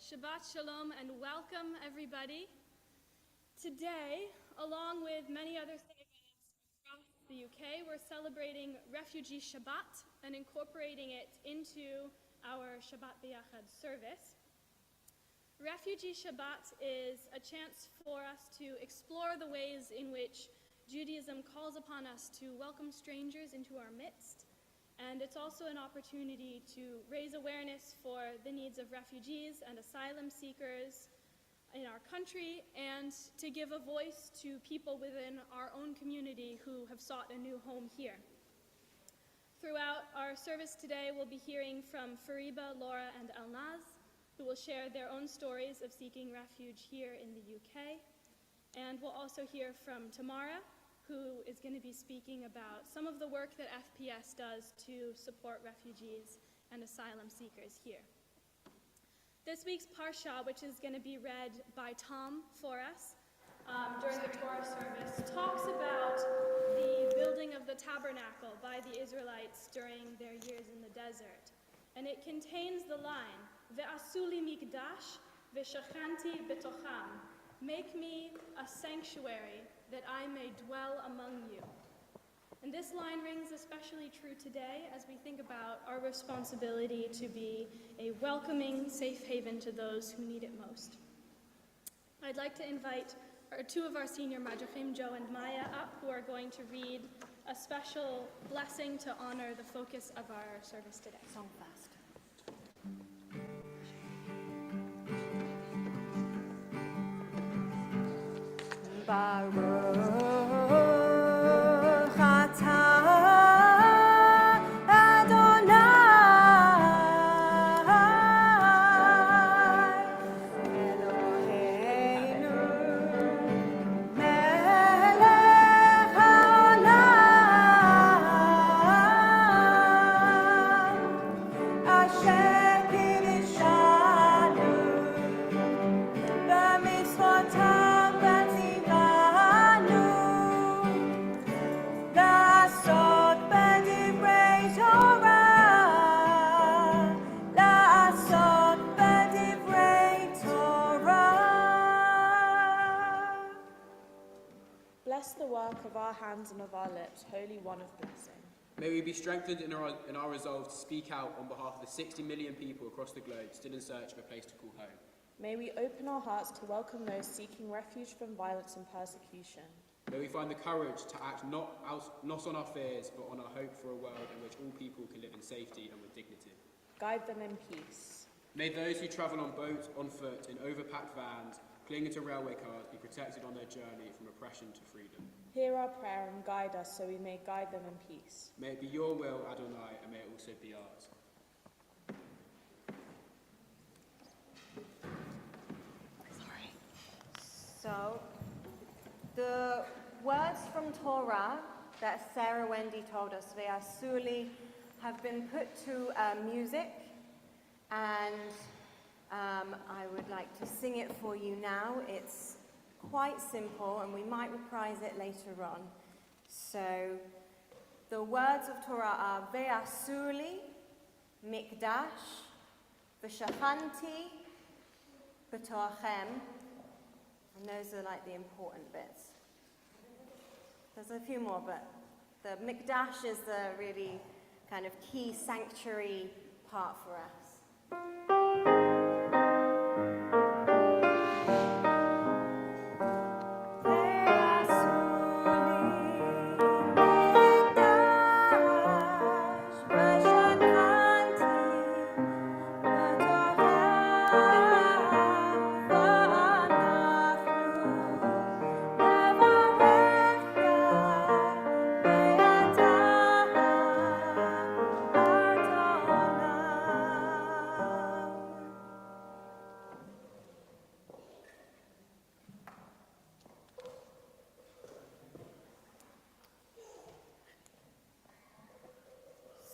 Shabbat Shalom and welcome everybody. Today, along with many other synagogues across the UK, we're celebrating Refugee Shabbat and incorporating it into our Shabbat B'Yachad service. Refugee Shabbat is a chance for us to explore the ways in which Judaism calls upon us to welcome strangers into our midst. And it's also an opportunity to raise awareness for the needs of refugees and asylum seekers in our country, and to give a voice to people within our own community who have sought a new home here. Throughout our service today, we'll be hearing from Fariba, Laura, and Elnaz, who will share their own stories of seeking refuge here in the UK. And we'll also hear from Tamara, who is going to be speaking about some of the work that FPS does to support refugees and asylum seekers here. This week's Parsha, which is going to be read by Tom for us during the Torah service, talks about the building of the tabernacle by the Israelites during their years in the desert. And it contains the line, Ve'asu li mikdash ve'shachanti betocham. Make me a sanctuary that I may dwell among you. And this line rings especially true today as we think about our responsibility to be a welcoming, safe haven to those who need it most. I'd like to invite two of our senior Madrechim, Joe and Maya, up, who are going to read a special blessing to honor the focus of our service today. Song fast. Baruch atah Adonai Eloheinu melech haolam asher kiddushanu b'mitzvotav Bless the work of our hands and of our lips, Holy One of blessing. May we be strengthened in our resolve to speak out on behalf of the 60 million people across the globe still in search of a place to call home. May we open our hearts to welcome those seeking refuge from violence and persecution. May we find the courage to act not on our fears, but on our hope for a world in which all people can live in safety and with dignity. Guide them in peace. May those who travel on boat, on foot, in overpacked vans, clinging to railway cars, be protected on their journey from oppression to freedom. Hear our prayer and guide us so we may guide them in peace. May it be your will, Adonai, and may it also be ours. Sorry. So, the words from Torah that Sarah Wendy told us, Ve'asuli, have been put to music, and I would like to sing it for you now. It's quite simple, and we might reprise it later on. So, the words of Torah are Ve'asuli, Mikdash, V'shachanti, B'toachem, and those are like the important bits. There's a few more, but the Mikdash is the really kind of key sanctuary part for us.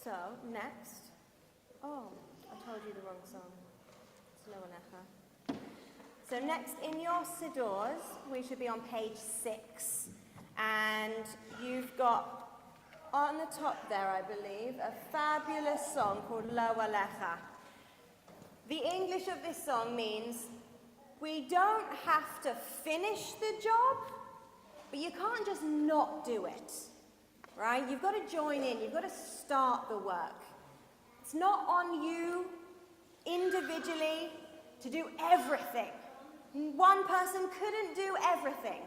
So, next, I told you the wrong song. It's Lo Alecha. So next, in your Sidors, we should be on page 6. And you've got, on the top there, I believe, a fabulous song called Lo Alecha. The English of this song means we don't have to finish the job, but you can't just not do it, right? You've got to join in, you've got to start the work. It's not on you individually to do everything. One person couldn't do everything,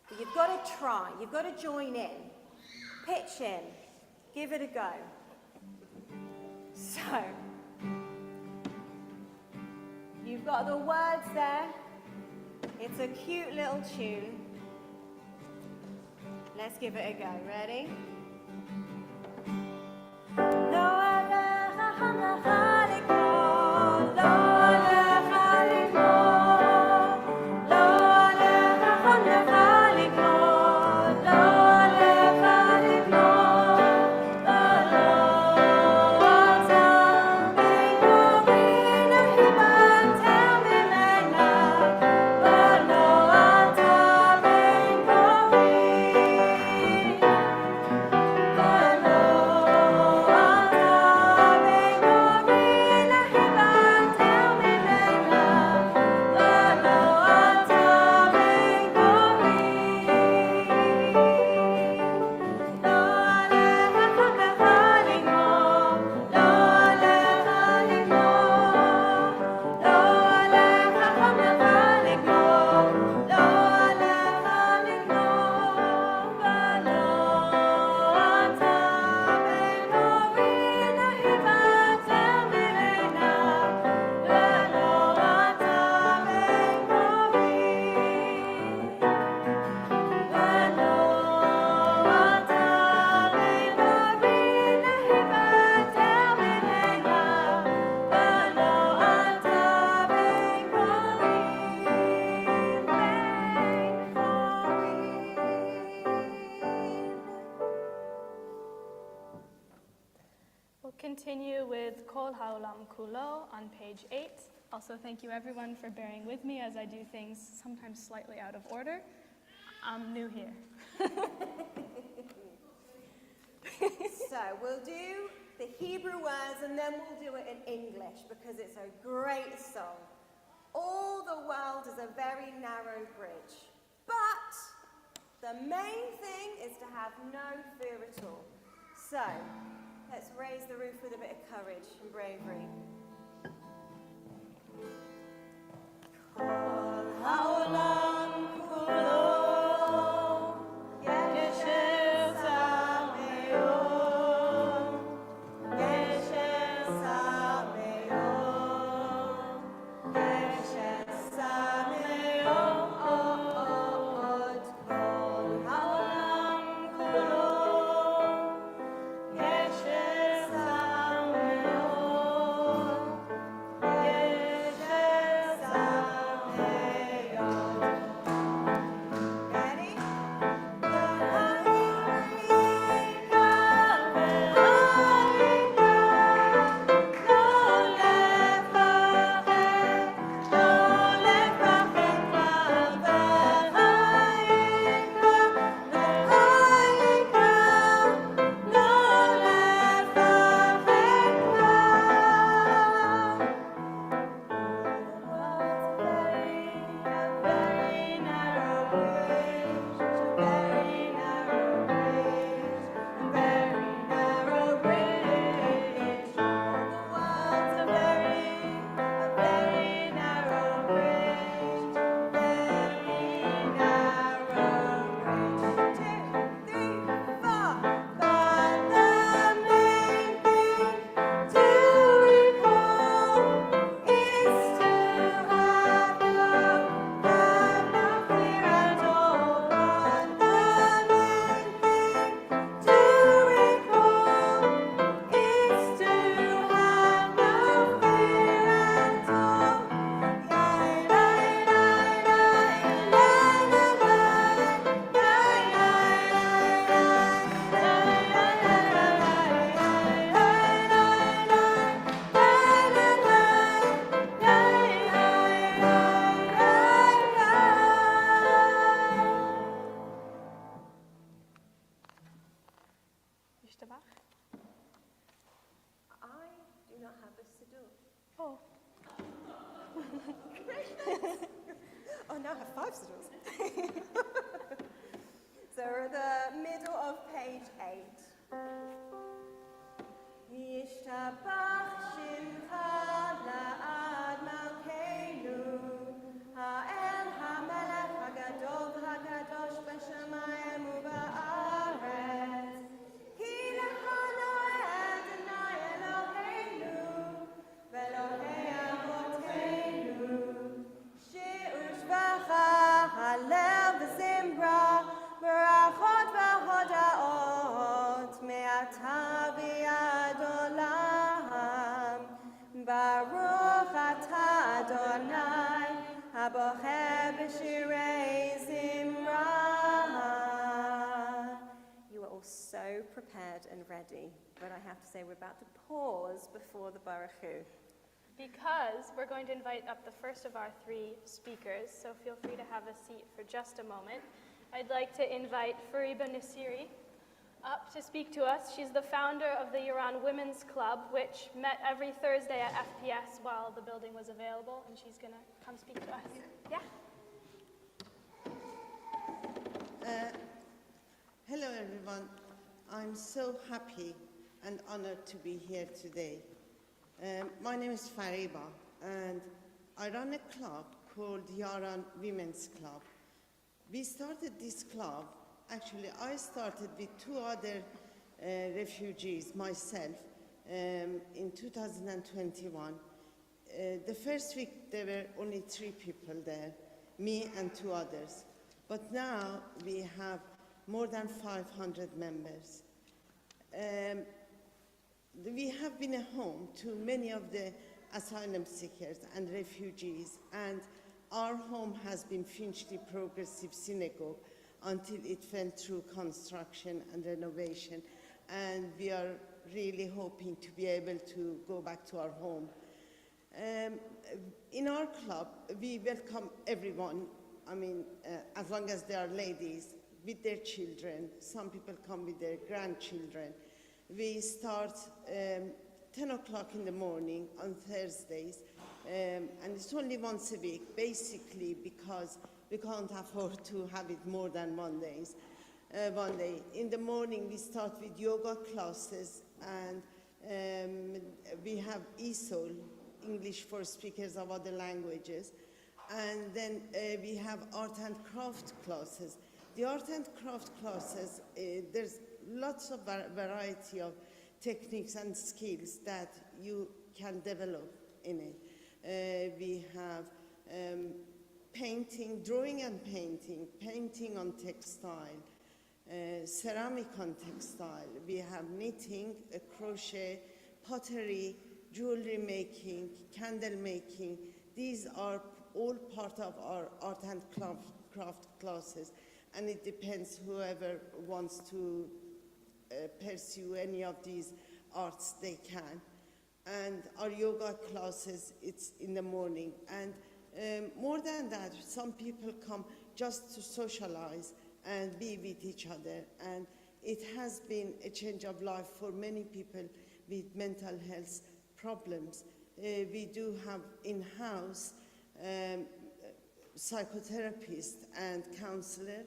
but you've got to try, you've got to join in, pitch in, give it a go. So, you've got the words there. It's a cute little tune. Let's give it a go. Ready? Continue with Kol Haolam Kulo on page 8. Also, thank you everyone for bearing with me as I do things sometimes slightly out of order. I'm new here. So we'll do the Hebrew words and then we'll do it in English because it's a great song. All the world is a very narrow bridge, but the main thing is to have no fear at all. So, let's raise the roof with a bit of courage and bravery. Kol haolam kulo geshem sameyo, geshem sameyo, geshem sameyo. Kol haolam kulo. Geshem sameyo. Oh, now I have 5 sigils. So we're at the middle of page 8. Yishtabach Shimcha la'ad malkeinu, ha'el ha'melech ha'gadol ha'kadosh b'shamayim u'ba'aretz. Ki lechanu Adonai Eloheinu, v'Elohei avotenu, she'ushvacha halel v'zimra, ברachot v'hodaot me'ata v'yad olam. Baruch atah Adonai habocher b'shirei zimra. You are all so prepared and ready, but I have to say we're about to pause before the Baruch Hu. Because we're going to invite up the first of our 3 speakers, so feel free to have a seat for just a moment. I'd like to invite Fariba Nasiri up to speak to us. She's the founder of the Iran Women's Club, which met every Thursday at FPS while the building was available, and she's going to come speak to us. Yeah? Hello, everyone. I'm so happy and honored to be here today. My name is Fariba, and I run a club called Iran Women's Club. We started this club, actually I started with 2 other refugees myself in 2021. The first week there were only 3 people there, me and 2 others. But now we have more than 500 members. We have been a home to many of the asylum seekers and refugees, and our home has been Finchley Progressive Synagogue until it went through construction and renovation, and we are really hoping to be able to go back to our home. In our club, we welcome everyone, as long as they are ladies, with their children. Some people come with their grandchildren. We start 10 o'clock in the morning on Thursdays, and it's only once a week, basically because we can't afford to have it more than one day. In the morning, we start with yoga classes, and we have ESOL, English for speakers of other languages, and then we have art and craft classes. The art and craft classes, there's lots of variety of techniques and skills that you can develop in it. We have painting, drawing and painting on textile, ceramic on textile. We have knitting, crochet, pottery, jewelry making, candle making. These are all part of our art and craft classes, and it depends whoever wants to pursue any of these arts, they can. And our yoga classes, it's in the morning. And more than that, some people come just to socialize and be with each other. And it has been a change of life for many people with mental health problems. We do have in-house psychotherapist and counselor.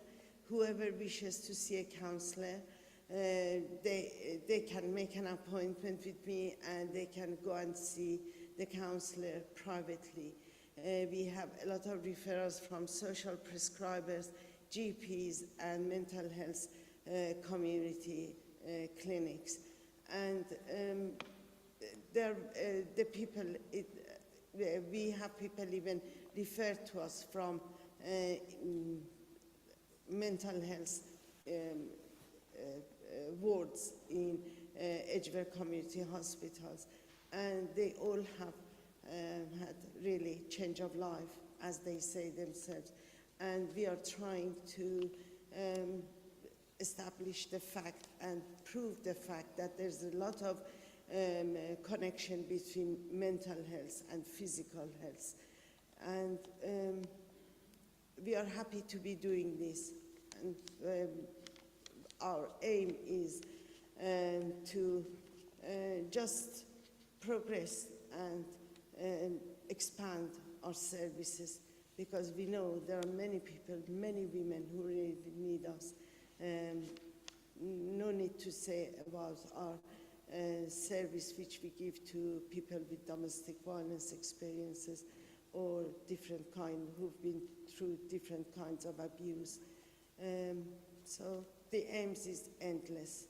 Whoever wishes to see a counselor, they can make an appointment with me, and they can go and see the counselor privately. We have a lot of referrals from social prescribers, GPs, and mental health community clinics. And we have people even referred to us from mental health wards in Edgware Community Hospitals, and they all have had really change of life, as they say themselves. And we are trying to establish the fact and prove the fact that there's a lot of connection between mental health and physical health. And we are happy to be doing this. And our aim is to just progress and expand our services, because we know there are many people, many women who really need us. No need to say about our service which we give to people with domestic violence experiences or different kind, who've been through different kinds of abuse. So the aims is endless.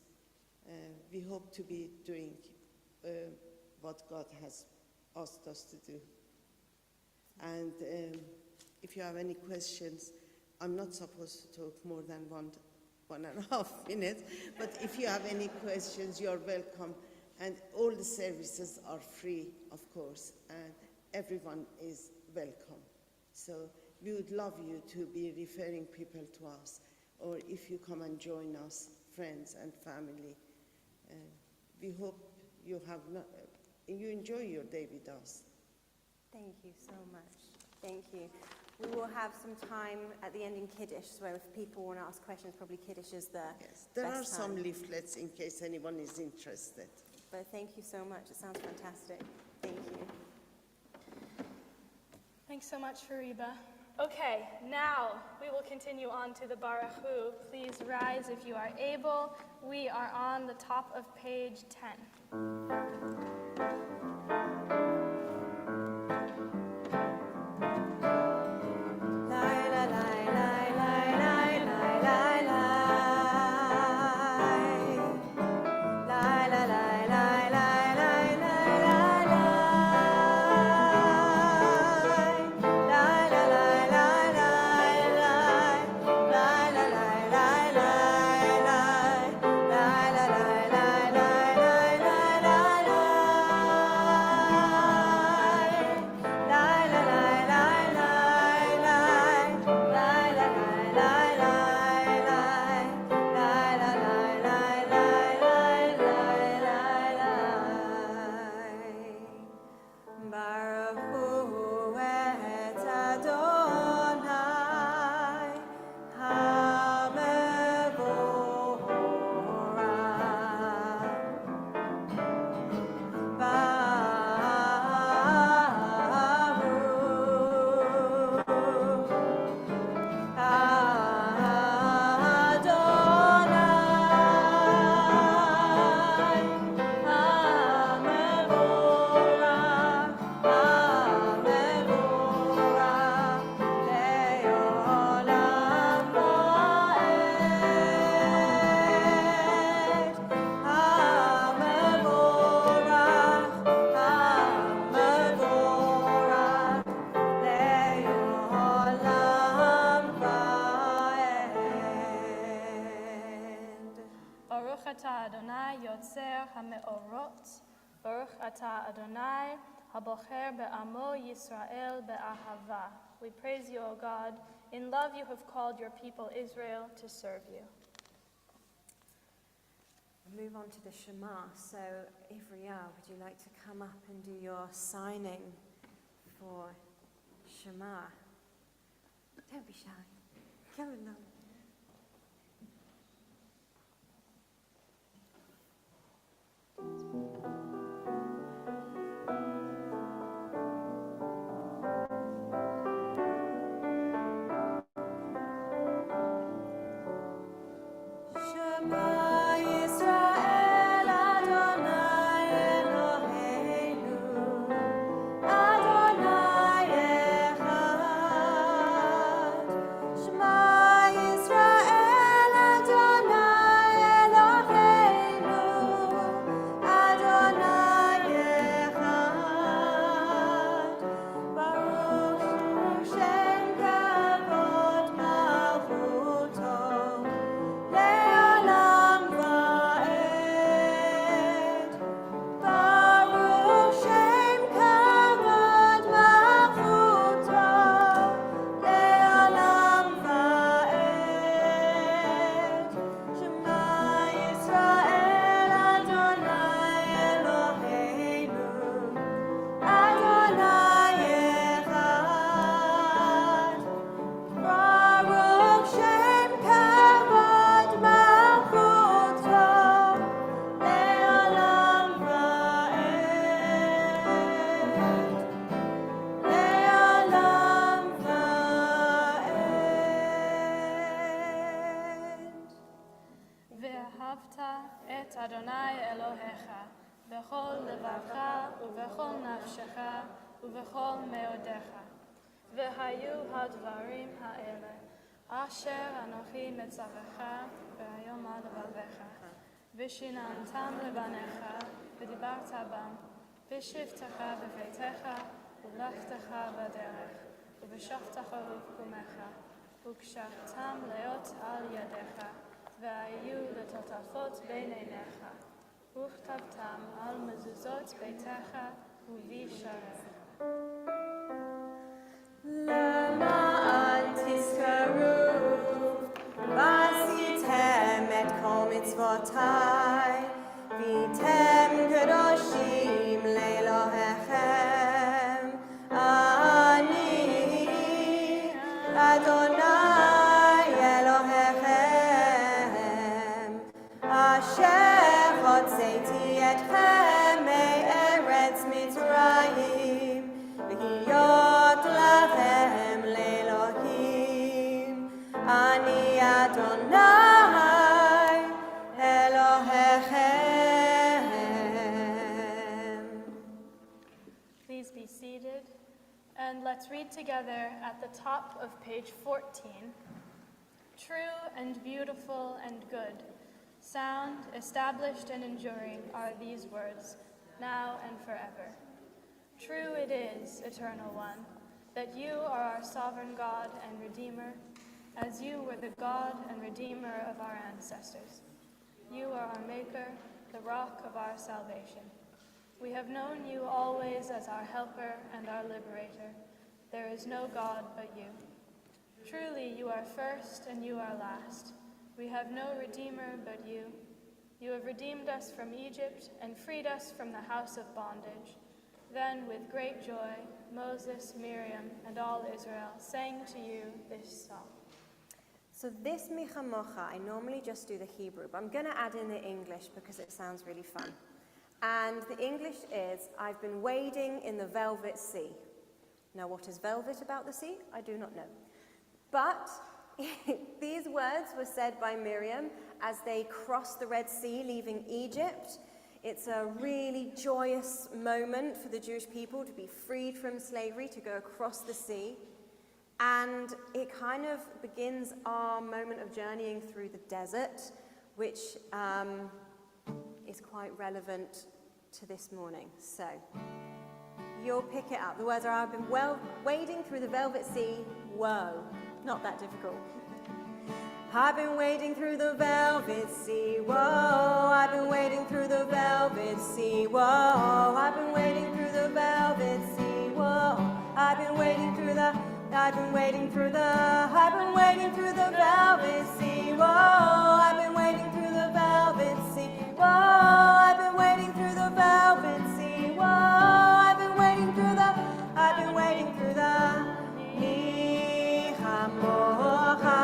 We hope to be doing what God has asked us to do. And if you have any questions, I'm not supposed to talk more than 1.5 minutes, but if you have any questions, you're welcome. And all the services are free, of course, and everyone is welcome. So we would love you to be referring people to us, or if you come and join us, friends and family. We hope you you enjoy your day with us. Thank you so much. Thank you. We will have some time at the end in Kiddush, so if people want to ask questions, probably Kiddush is the Yes, there are best some time. leaflets in case anyone is interested. But thank you so much. It sounds fantastic. Thank you. Thanks so much, Fariba. Okay, now we will continue on to the Baruch Hu. Please rise if you are able. We are on the top of page 10. Baruch atah Adonai yotzer hameorot. Baruch atah Adonai habocher be'amo Yisrael be'ahava. We praise you, O God. In love you have called your people Israel to serve you. We'll move on to the Shema. So, Ivriya, would you like to come up and do your signing for Shema? Don't be shy. Come along. Shema את אדוני אלוהיך בכל לבבך ובכל נפשך ובכל מאודיך. והיו הדברים האלה אשר אנוכי מצווך והיום על לבביך, ושיננתם לבניך ודיברת בם, בשבתך בביתך ולכתך בדרך, ובשבתך ובקומך, וקשרתם להיות על ידיך, והיו לטוטפות בין עיניך, וכתבתם על מזוזות ביתך ובישעריך. למען תזכרו ועשיתם את כל מצוותיי, והייתם קדושים לאלוהיכם. אני אדוני אלוהיכם, אשר הוצאתי אתכם מארץ מצרים, להיות לכם לאלוהים. אני אדוני אלוהיכם. Please be seated, and let's read together at the top of page 14. True and beautiful and good, sound, established and enduring are these words, now and forever. True it is, Eternal One, that you are our sovereign God and Redeemer, as you were the God and Redeemer of our ancestors. You are our Maker, the rock of our salvation. We have known you always as our helper and our liberator. There is no God but you. Truly you are first and you are last. We have no Redeemer but you. You have redeemed us from Egypt and freed us from the house of bondage. Then with great joy, Moses, Miriam, and all Israel sang to you this song. So this Micha Mocha, I normally just do the Hebrew, but I'm going to add in the English because it sounds really fun. And the English is, I've been wading in the velvet sea. Now what is velvet about the sea? I do not know. But these words were said by Miriam as they crossed the Red Sea, leaving Egypt. It's a really joyous moment for the Jewish people to be freed from slavery, to go across the sea. And it kind of begins our moment of journeying through the desert, which is quite relevant to this morning. So you'll pick it up. The words are, I've been wading through the velvet sea. Whoa, not that difficult. I've been wading through the velvet sea. Whoa, I've been wading through the velvet sea. Whoa, I've been wading through the velvet sea. Whoa, I've been wading through the velvet sea. Whoa, I've been wading through the velvet sea. Whoa, I've been wading through the velvet sea. Whoa, I've been wading through the Micha Mocha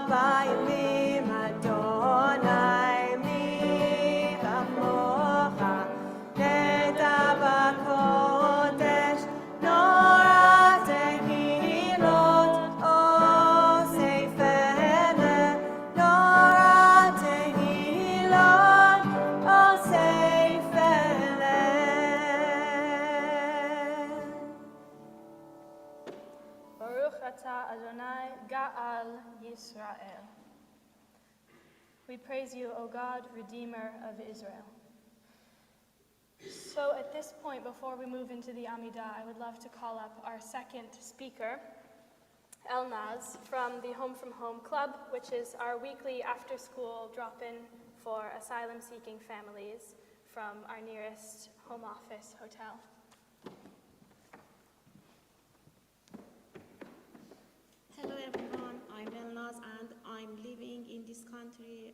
Bailim Adonai Micha Mocha Nedava Kodesh Nora Tehilot O Seifele Nora Tehilot O Seifele. Baruch atah Adonai Ga'al Yisrael. We praise you, O God, Redeemer of Israel. So at this point, before we move into the Amidah, I would love to call up our second speaker, Elnaz, from the Home from Home Club, which is our weekly after-school drop-in for asylum-seeking families from our nearest home office hotel. Hello everyone, I'm Elnaz and I'm living in this country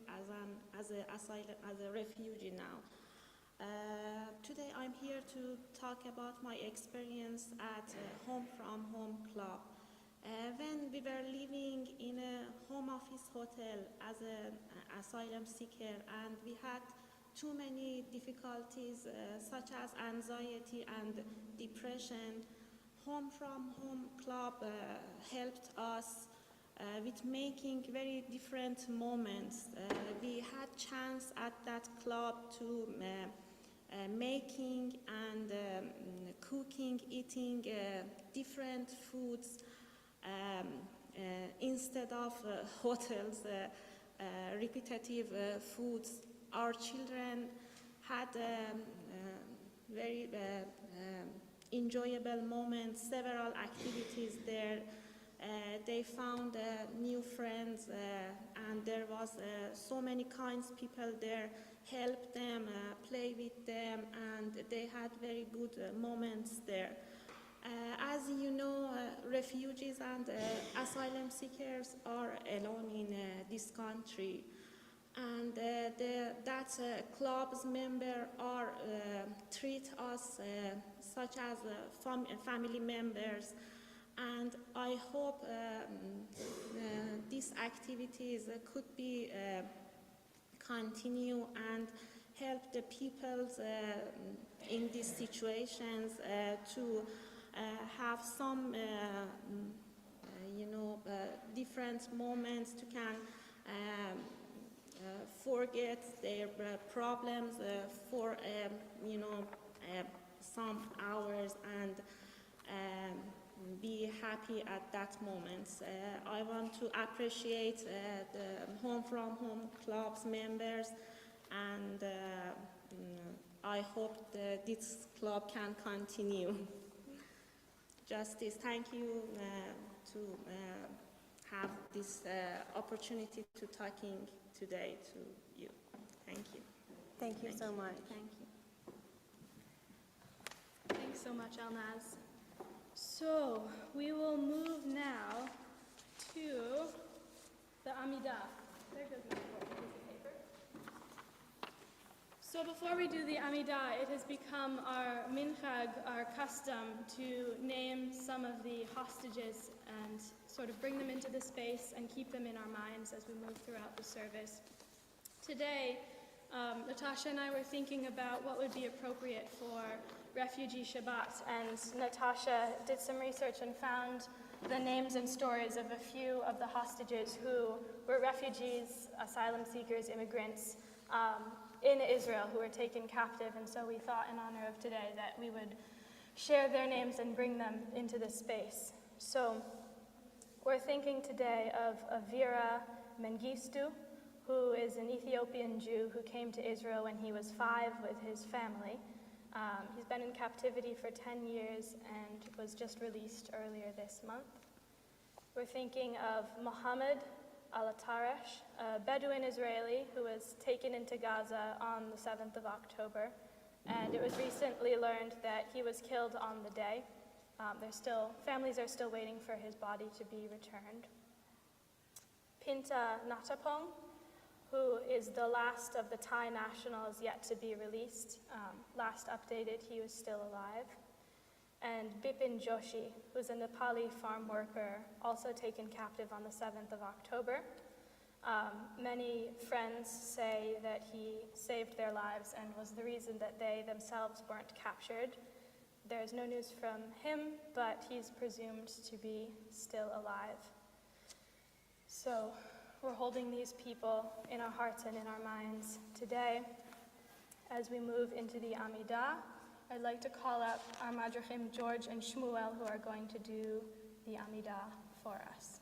as a refugee now. Today I'm here to talk about my experience at Home from Home Club. When we were living in a home office hotel as an asylum seeker, and we had too many difficulties such as anxiety and depression, Home from Home Club helped us with making very different moments. We had chance at that club to making and cooking, eating different foods instead of hotels, repetitive foods. Our children had very enjoyable moments, several activities there. They found new friends, and there was so many kinds of people there, help them, play with them, and they had very good moments there. As you know, refugees and asylum seekers are alone in this country, and that club's members are treat us such as family members. And I hope these activities could be continue and help the peoples in these situations to have some, different moments to can forget their problems for, some hours and be happy at that moment. I want to appreciate the Home from Home Club's members, and I hope that this club can continue. Justice, thank you to have this opportunity to talking today to you. Thank you. Thank you so much. Thank you. Thanks so much, Elnaz. So we will move now to the Amidah. There goes my piece of paper. So before we do the Amidah, it has become our minhag, our custom, to name some of the hostages and sort of bring them into the space and keep them in our minds as we move throughout the service. Today, Natasha and I were thinking about what would be appropriate for Refugee Shabbat, and Natasha did some research and found the names and stories of a few of the hostages who were refugees, asylum seekers, immigrants in Israel who were taken captive, and so we thought in honor of today that we would share their names and bring them into this space. So we're thinking today of Avira Mengistu, who is an Ethiopian Jew who came to Israel when he was 5 with his family. He's been in captivity for 10 years and was just released earlier this month. We're thinking of Mohammed Al-Ataresh, a Bedouin Israeli who was taken into Gaza on the 7th of October, and it was recently learned that he was killed on the day. Families are still waiting for his body to be returned. Pinta Natapong, who is the last of the Thai nationals yet to be released. Last updated, he was still alive. And Bipin Joshi, who's a Nepali farm worker, also taken captive on the 7th of October. Many friends say that he saved their lives and was the reason that they themselves weren't captured. There's no news from him, but he's presumed to be still alive. So we're holding these people in our hearts and in our minds today. As we move into the Amidah, I'd like to call up our Madrachim George and Shmuel, who are going to do the Amidah for us.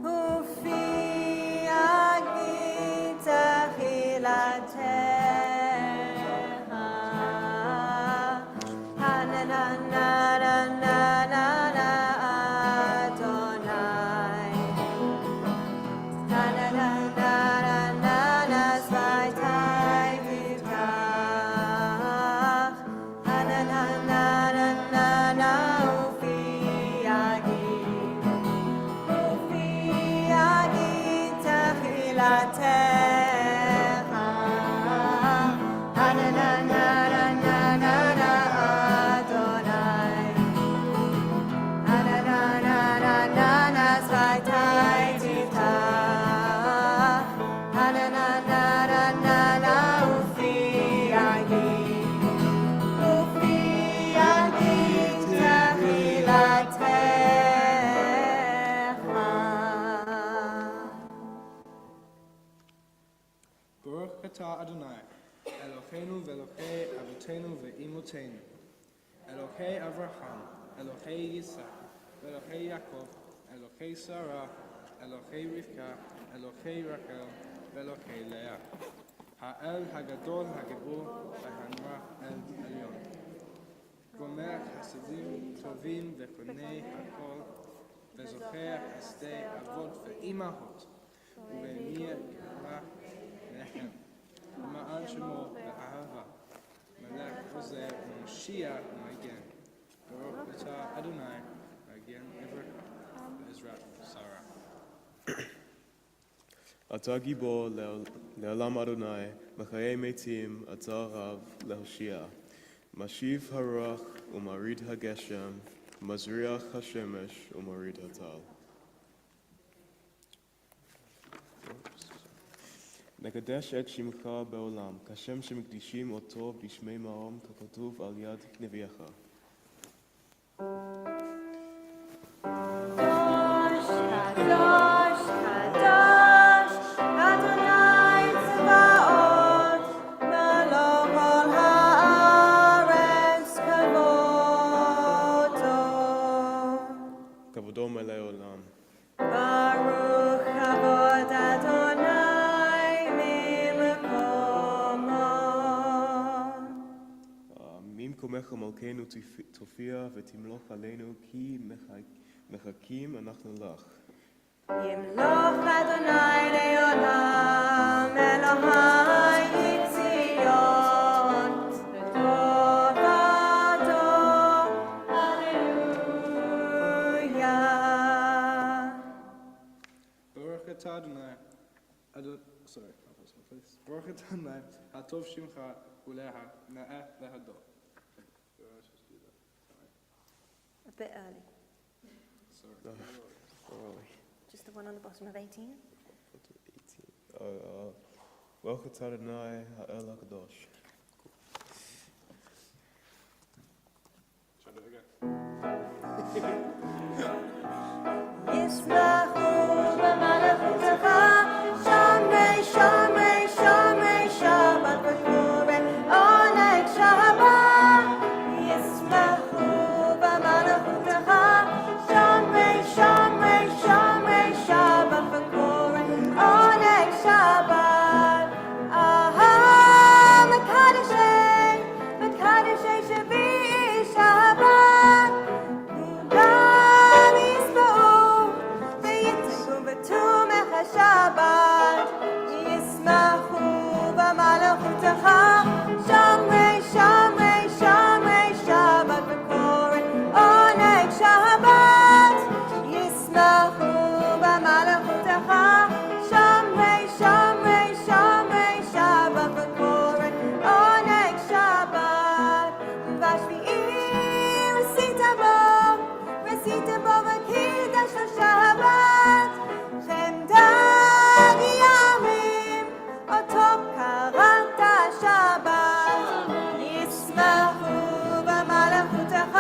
Ufi agi tahil Adonai, Eloheinu ve'Elokei Avotenu ve'imotenu, Elokei Avraham, Elokei Yitzhak, Elokei Yaakov, Elokei Sarah, Elokei Rivka, Elokei Rachel, ve'Elokei Leah. Ha'el Hagadol Hagibur V'Hanra El Elyon. Gomer Hasidim Tovim Ve'Konei Hakol Ve'Zocher Hasdei Avot Ve'imahot Uve'emir Yirah Nechem Ma'an Shemo Ve'ahava Melech Ozer Moshiach Magen Baruch Atah Adonai Magen Evrecha Be'ezrat Sarah. אתה גיבור לעולם אדוני, מחיי מתים, אתה רב להושיע. משיב הרוח ומוריד הגשם, מזריח השמש ומוריד הטל. נקדש את שמך בעולם, כשם שמקדישים אותו בשמי מעום, ככתוב על יד נביאך. כבודו מלא עולם. Baruch Kavod Adonai ממקומו. ממקומך מלכנו תופיע ותמלוך עלינו, כי מחכים אנחנו לך. ימלוך אדוני לעולם, אלוהי ציון, לטובתו, הללויה. Baruch atah Adonai, Baruch atah Adonai, Hatov Shimcha Uleha Na'eh Lehado. A bit early. Early. Just the one on the bottom of 18. Baruch atah Adonai ha'el hakadosh. Shall I do it again? ישמחו במלכותך, שומרי שומרי שומרי שבת וקורא עונג שבת. ישמחו במלכותך, שומרי שומרי שומרי שבת וקורא עונג שבת. מקדשי שביעי שבת, כולם ישמעו ויצעקו בתומך השבת. ישמחו במלכותך, שומרי שומרי שומרי שבת וקורא עונג שבת. ישמחו במלכותך, שומרי שומרי שומרי שבת וקורא עונג שבת. בשביעי רצית בו וקידש השבת. חמדת ימים אותו קראת שבת. ישמחו במלכותך,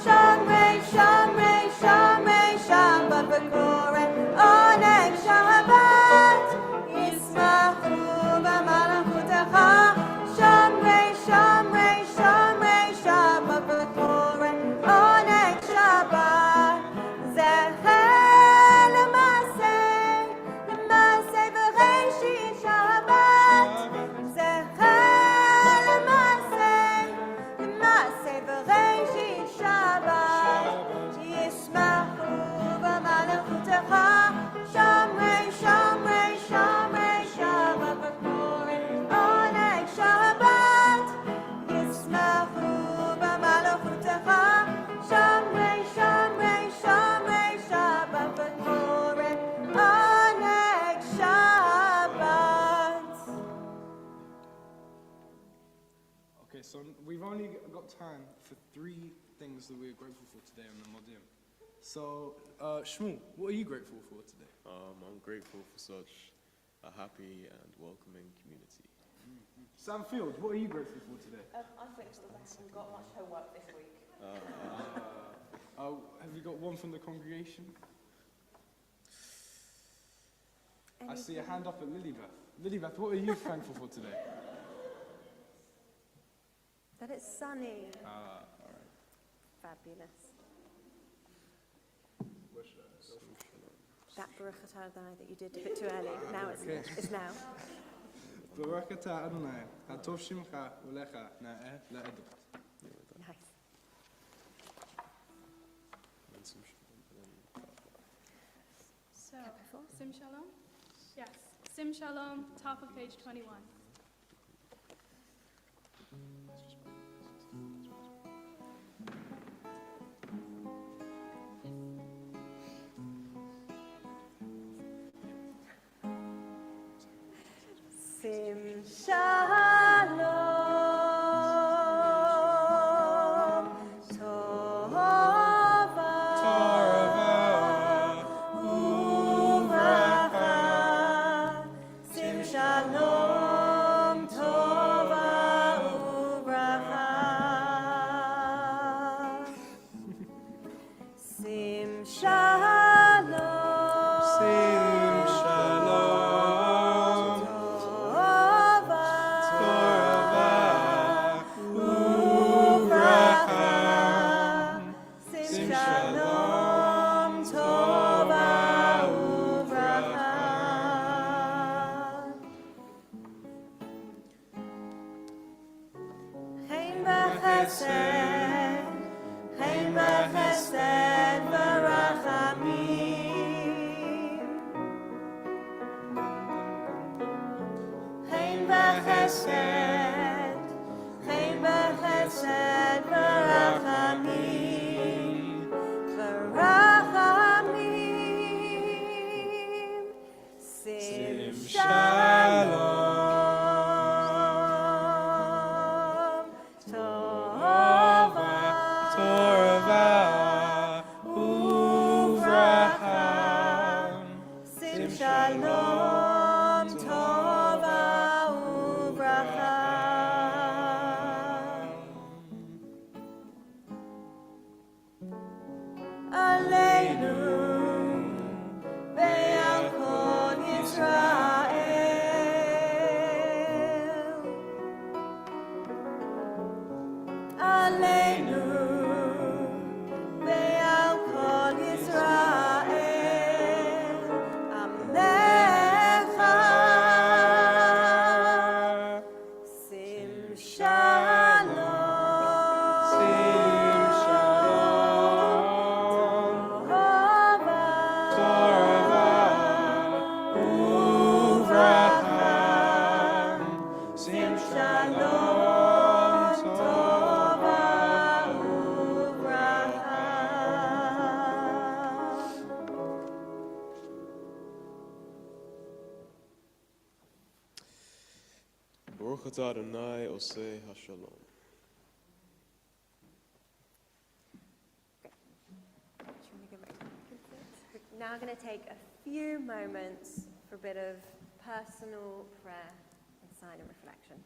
שומרי שומרי שומרי שבת וקורא עונג שבת. ישמחו במלכותך, שומרי שומרי שומרי שבת וקורא עונג שבת. זכר למעשה בראשית שבת. זכר למעשה בראשית שבת. ישמחו במלכותך, שומרי שומרי שומרי שבת וקורא עונג שבת. ישמחו במלכותך, שומרי שומרי שומרי שבת וקורא עונג שבת. Okay, so we've only got time for 3 things that we're grateful for today on the Modim. So, Shmuel, what are you grateful for today? I'm grateful for such a happy and welcoming community. Sam Field, what are you grateful for today? I've finished the lesson, got much homework this week. Have you got one from the congregation? I see a hand up at Lilybeth. Lilybeth, what are you thankful for today? That it's sunny. All right. Fabulous. That Baruch Atah Adonai that you did a bit too early. Now it's now. Baruch atah Adonai, hatov shimcha ulecha na'eh la'edot. Nice. So, Sim Shalom? Yes. Sim Shalom, top of page 21. Sim Shalom, Tova, Uvracha. Sim Shalom, Tova, Uvracha. Sim Shalom, Sim Shalom, Sim Shalom, Tova, Uvracha. Chaim v'chesed, Chaim v'chesed v'rachamim. Chaim v'chesed, Chaim v'chesed v'rachamim, v'rachamim. Sim Shalom, Tova, Uvracha. Sim Shalom, Tova, Uvracha. Aleinu, ve'al kol Yisrael. Aleinu, ve'al kol Yisrael. Amlecha. Sim Shalom, Sim Shalom, Tova, Uvracha. Sim Shalom, Tova, Uvracha. Baruch atah Adonai oseh hashalom. Now I'm going to take a few moments for a bit of personal prayer and sign and reflection.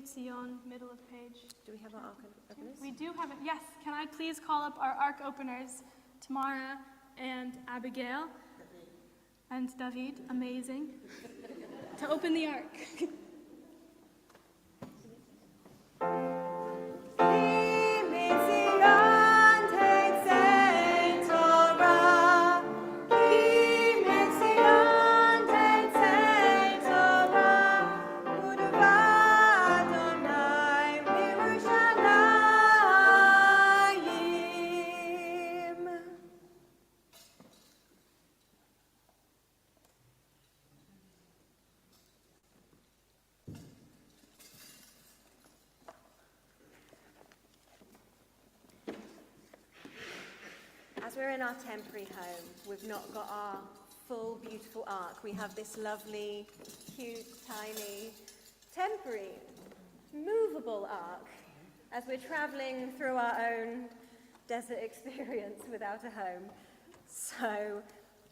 Etzion, middle of page. Do we have our ark openers? We do have it. Yes. Can I please call up our ark openers, Tamara and Abigail and David, amazing, to open the ark. As we're in our temporary home, we've not got our full, beautiful ark. We have this lovely, cute, tiny, temporary, movable ark as we're traveling through our own desert experience without a home. So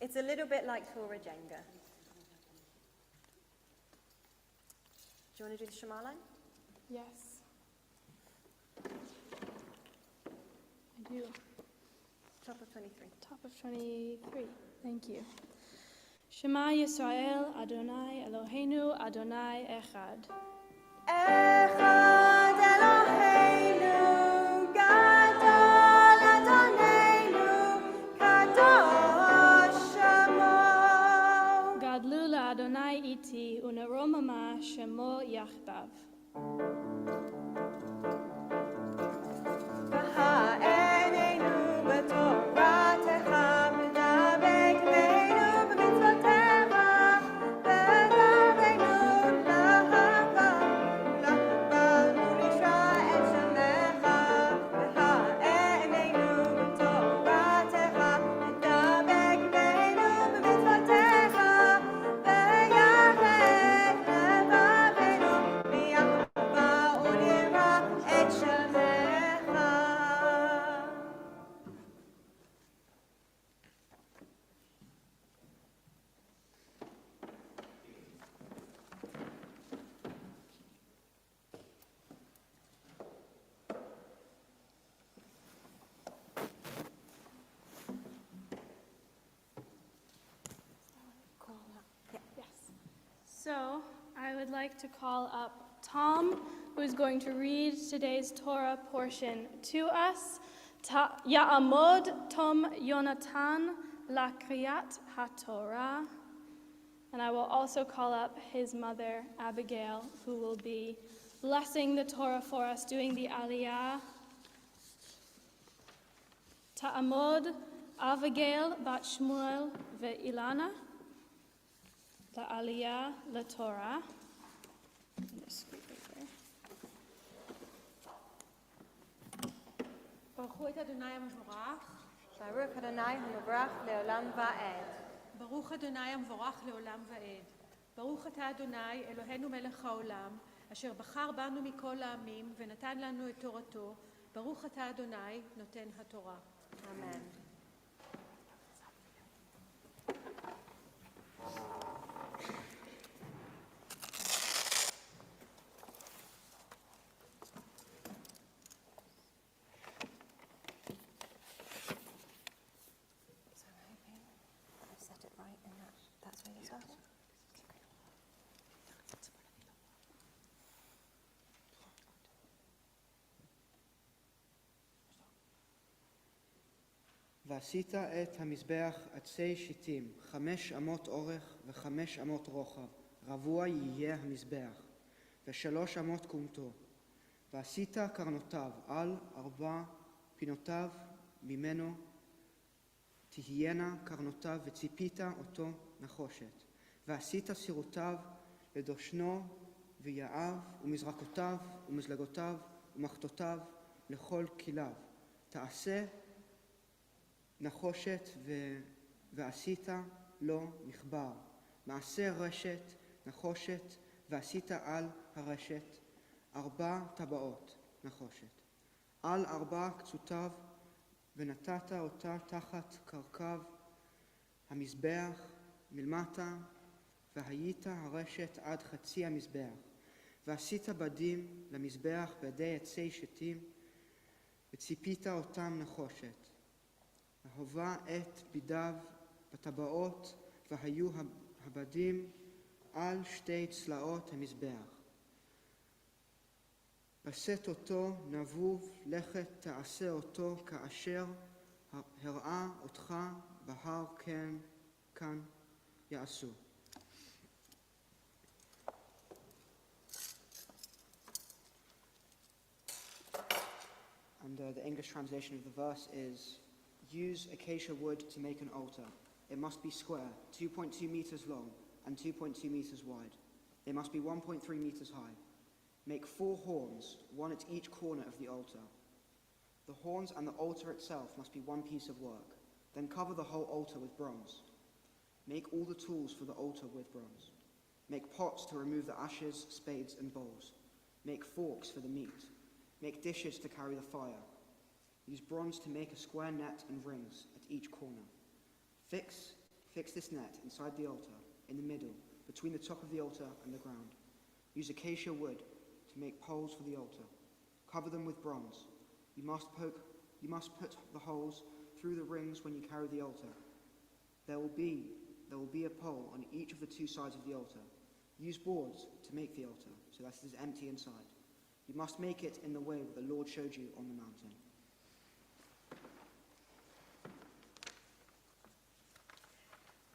it's a little bit like Torah Jenga. Do you want to do the Shema line? Yes. I do. Top of 23. Top of 23. Thank you. Shema Yisrael, Adonai Eloheinu, Adonai Echad. Echad Eloheinu, Gadol Adonenu, Kadosh Shemo. Gadlu LaAdonai iti, uneromama Shemo Yachdav. So, I would like to call up Tom, who is going to read today's Torah portion to us. Ya'amod Tom Yonatan Lakriyat HaTorah. And I will also call up his mother, Abigail, who will be blessing the Torah for us, doing the Aliyah. Ta'amod Abigail Bat Shmuel Ve'ilana. The Aliyah, the Torah. ברכו את אדוני המבורך. Baruch Adonai HaMavrach Le'olam Va'ed. ברוך אדוני המבורך לעולם ועד. ברוך אתה אדוני אלוהינו מלך העולם, אשר בחר בנו מכל העמים ונתן לנו את תורתו. ברוך אתה אדוני נותן התורה. Amen. ועשית את המזבח עצי שיטים, 5 אמות אורך ו5 אמות רוחב, רבוע יהיה המזבח, ו3 אמות קומתו. ועשית קרנותיו על 4 פינותיו ממנו תהיינה קרנותיו, וציפית אותו נחושת. ועשית סירותיו לדושנו ויעב, ומזרקותיו ומזלגותיו ומחתותיו לכל כליו. תעשה נחושת ועשית לו מחבר. מעשה רשת נחושת ועשית על הרשת 4 טבעות נחושת. על 4 קצותיו ונתת אותה תחת קרקב המזבח מלמטה, והיית הרשת עד חצי המזבח. ועשית בדים למזבח בידי עצי שתים, וציפית אותם נחושת. והובה את בדיו בטבעות, והיו הבדים על שתי צלעות המזבח. פשט אותו נבוב, לכת תעשה אותו כאשר הראה אותך בהר כאן יעשו. And the English translation of the verse is, use acacia wood to make an altar. It must be square, 2.2 meters long and 2.2 meters wide. It must be 1.3 meters high. Make 4 horns, one at each corner of the altar. The horns and the altar itself must be one piece of work. Then cover the whole altar with bronze. Make all the tools for the altar with bronze. Make pots to remove the ashes, spades, and bowls. Make forks for the meat. Make dishes to carry the fire. Use bronze to make a square net and rings at each corner. Fix this net inside the altar, in the middle, between the top of the altar and the ground. Use acacia wood to make poles for the altar. Cover them with bronze. You must put the holes through the rings when you carry the altar. There will be a pole on each of the 2 sides of the altar. Use boards to make the altar, so that it is empty inside. You must make it in the way that the Lord showed you on the mountain.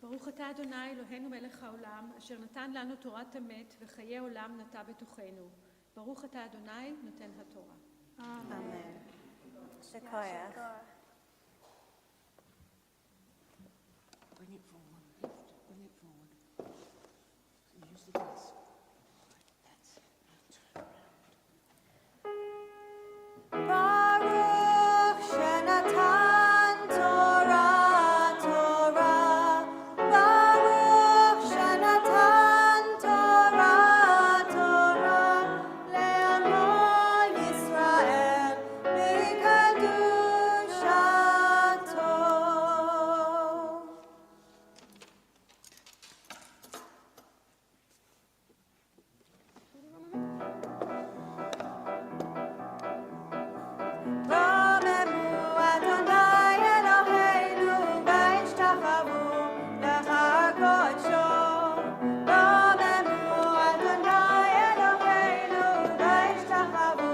ברוך אתה אדוני אלוהינו מלך העולם, אשר נתן לנו תורת אמת וחיי עולם נטע בתוכנו. ברוך אתה אדוני נותן התורה. Amen. Shekayach. Bring it forward. Bring it forward. Use the glass. That's it. Baruch Shenatan Torah, Torah. Baruch Shenatan Torah, Torah. Le'amo Yisrael b'kedushato. רוממו אדוני אלוהינו וישתחוו להר קודשו. רוממו אדוני אלוהינו וישתחוו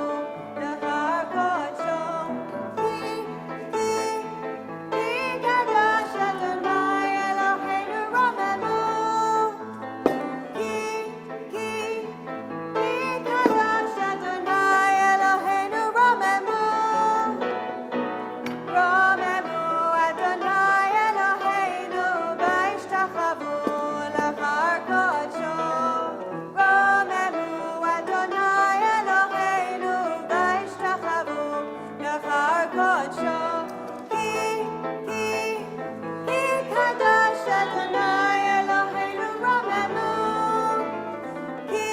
להר קודשו. כי קדוש אדוני אלוהינו רוממו. כי קדוש אדוני אלוהינו רוממו. רוממו אדוני אלוהינו וישתחוו להר קודשו. רוממו אדוני אלוהינו וישתחוו להר קודשו. כי קדוש אדוני אלוהינו רוממו. כי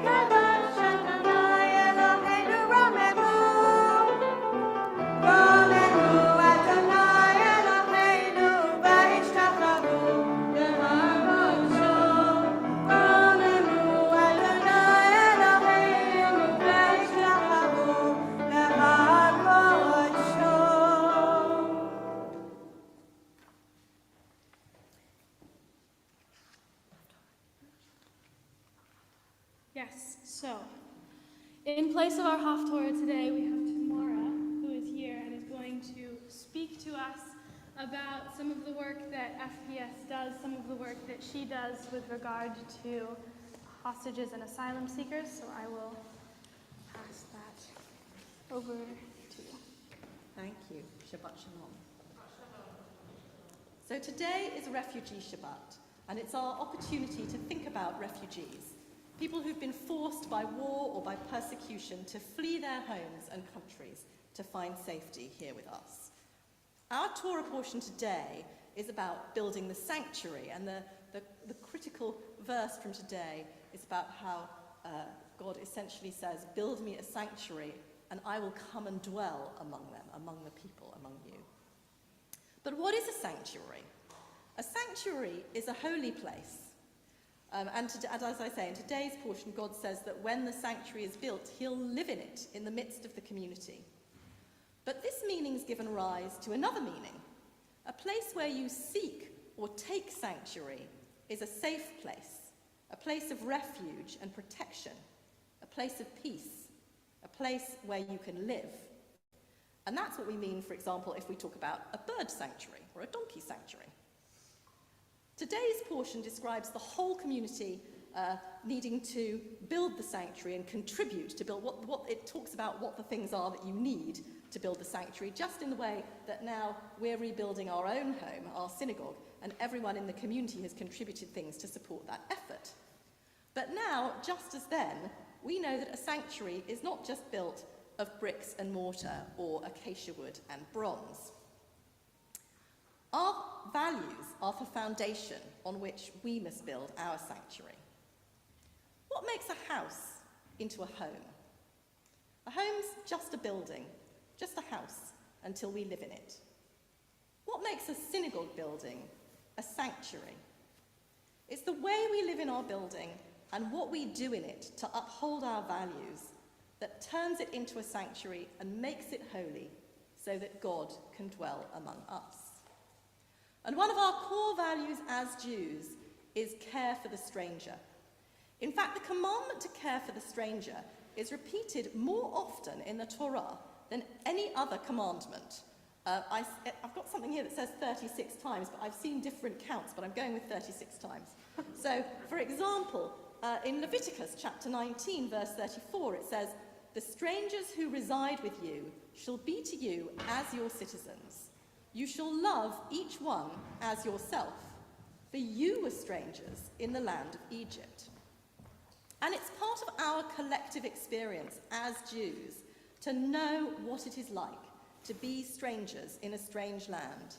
קדוש אדוני אלוהינו רוממו. רוממו אדוני אלוהינו וישתחוו להר קודשו. רוממו אדוני אלוהינו וישתחוו להר קודשו. Yes, so in place of our Haftorah today, we have Tamara, who is here and is going to speak to us about some of the work that FPS does, some of the work that she does with regard to hostages and asylum seekers. So I will pass that over to you. Thank you. Shabbat Shalom. So today is Refugee Shabbat, and it's our opportunity to think about refugees, people who've been forced by war or by persecution to flee their homes and countries to find safety here with us. Our Torah portion today is about building the sanctuary, and the critical verse from today is about how God essentially says, build me a sanctuary and I will come and dwell among them, among the people, among you. But what is a sanctuary? A sanctuary is a holy place. And as I say, in today's portion, God says that when the sanctuary is built, he'll live in it, in the midst of the community. But this meaning's given rise to another meaning. A place where you seek or take sanctuary is a safe place, a place of refuge and protection, a place of peace, a place where you can live. And that's what we mean, for example, if we talk about a bird sanctuary or a donkey sanctuary. Today's portion describes the whole community needing to build the sanctuary and contribute to build what it talks about what the things are that you need to build the sanctuary, just in the way that now we're rebuilding our own home, our synagogue, and everyone in the community has contributed things to support that effort. But now, just as then, we know that a sanctuary is not just built of bricks and mortar or acacia wood and bronze. Our values are the foundation on which we must build our sanctuary. What makes a house into a home? A home's just a building, just a house, until we live in it. What makes a synagogue building a sanctuary? It's the way we live in our building and what we do in it to uphold our values that turns it into a sanctuary and makes it holy so that God can dwell among us. And one of our core values as Jews is care for the stranger. In fact, the commandment to care for the stranger is repeated more often in the Torah than any other commandment. I've got something here that says 36 times, but I've seen different counts, but I'm going with 36 times. So, for example, in Leviticus chapter 19, verse 34, it says, "The strangers who reside with you shall be to you as your citizens. You shall love each one as yourself, for you were strangers in the land of Egypt." And it's part of our collective experience as Jews to know what it is like to be strangers in a strange land,